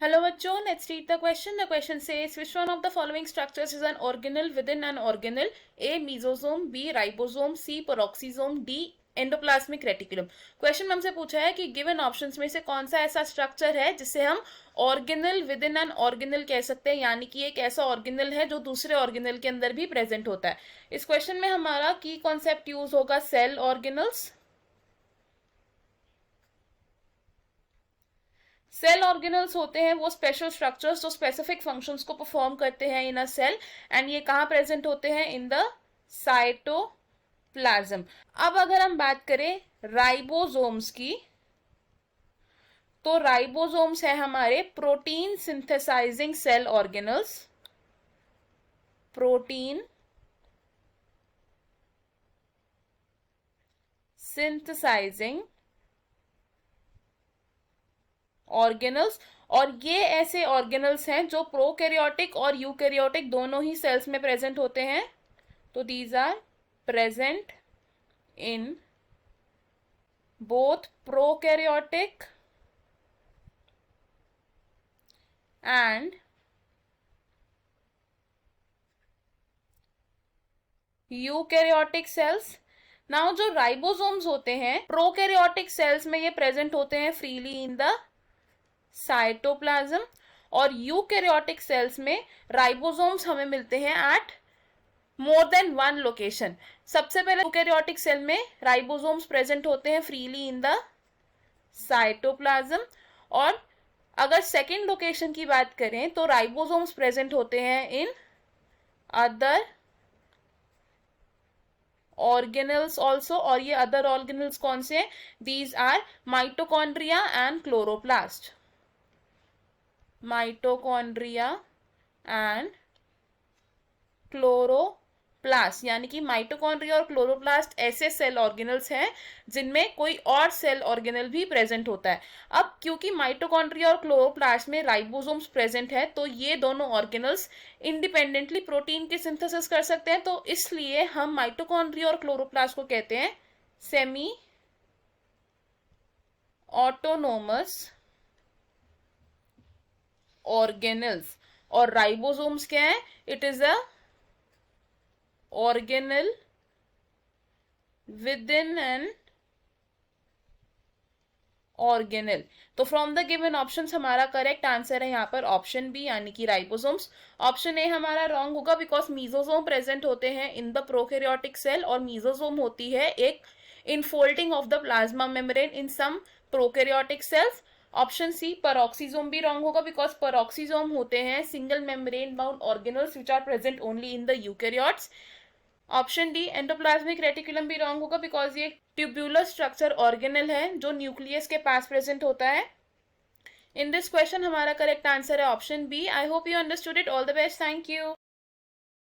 Hello bachcho, let's read the question. The question says which one of the following structures is an organelle within an organelle? A. Mesosome, B. Ribosome, C. Peroxisome, D. Endoplasmic reticulum. Question में हमसे पूछा है कि given options में से कौन सा ऐसा स्ट्रक्चर है जिसे हम organelle with in an organelle कह सकते हैं, यानी कि एक ऐसा ऑर्गेनल है जो दूसरे ऑर्गेनल के अंदर भी प्रेजेंट होता है. इस क्वेश्चन में हमारा की कॉन्सेप्ट यूज होगा सेल ऑर्गेनल्स. सेल ऑर्गेनल्स होते हैं वो स्पेशल स्ट्रक्चर्स जो स्पेसिफिक फंक्शंस को परफॉर्म करते हैं इन अ सेल, एंड ये कहाँ प्रेजेंट होते हैं? In the cytoplasm. अब अगर हम बात करें राइबोसोम्स की, तो राइबोसोम्स है हमारे protein synthesising cell organelles. Protein synthesising organelles, और ये ऐसे ऑर्गेनल्स हैं जो प्रोकैरियोटिक और यूकैरियोटिक दोनों ही सेल्स में प्रेजेंट होते हैं. तो these are present in both prokaryotic and eukaryotic cells. Now जो राइबोसोम्स होते हैं प्रोकैरियोटिक सेल्स में ये प्रेजेंट होते हैं फ्रीली इन द साइटोप्लाज्म, और यूकैरियोटिक सेल्स में राइबोसोम्स हमें मिलते हैं at more than one location. सबसे पहले यूकैरियोटिक सेल में राइबोसोम्स प्रेजेंट होते हैं फ्रीली इन द साइटोप्लाज्म, और अगर सेकेंड लोकेशन की बात करें तो राइबोसोम्स प्रेजेंट होते हैं इन अदर ऑर्गेनल्स ऑल्सो. और ये अदर ऑर्गेनल्स कौन से हैं? These are mitochondria and chloroplast. Mitochondria and chloroplast, यानी कि माइटोकॉन्ड्रिया और क्लोरोप्लास्ट ऐसे सेल ऑर्गेनल्स हैं जिनमें कोई और सेल ऑर्गेनल भी प्रेजेंट होता है. अब क्योंकि माइटोकॉन्ड्रिया और क्लोरोप्लास्ट में राइबोसोम्स प्रेजेंट है तो ये दोनों ऑर्गेनल्स इंडिपेंडेंटली प्रोटीन की सिंथेसिस कर सकते हैं, तो इसलिए हम माइटोकॉन्ड्रिया और क्लोरोप्लास्ट को कहते हैं सेमी ऑटोनोमस ऑर्गेनल्स. और राइबोसोम्स क्या है? It is a organelle with in an organelle. तो फ्रॉम द गिवन ऑप्शंस हमारा करेक्ट आंसर है यहाँ पर ऑप्शन बी, यानी कि राइबोसोम्स. ऑप्शन ए हमारा रॉन्ग होगा बिकॉज मीजोसोम प्रेजेंट होते हैं इन द प्रोकैरियोटिक सेल, और मीजोसोम होती है एक infolding of the plasma membrane in some prokaryotic cells. Option C peroxisome भी रॉन्ग होगा बिकॉज पेरोक्सीजोम होते हैं single membrane bound organelles which are present only in the eukaryotes. Option D endoplasmic reticulum भी wrong होगा because ये tubular structure organelle है जो nucleus के पास प्रेजेंट होता है. इन दिस क्वेश्चन हमारा करेक्ट आंसर है option B. I hope you understood it. All the best. Thank you.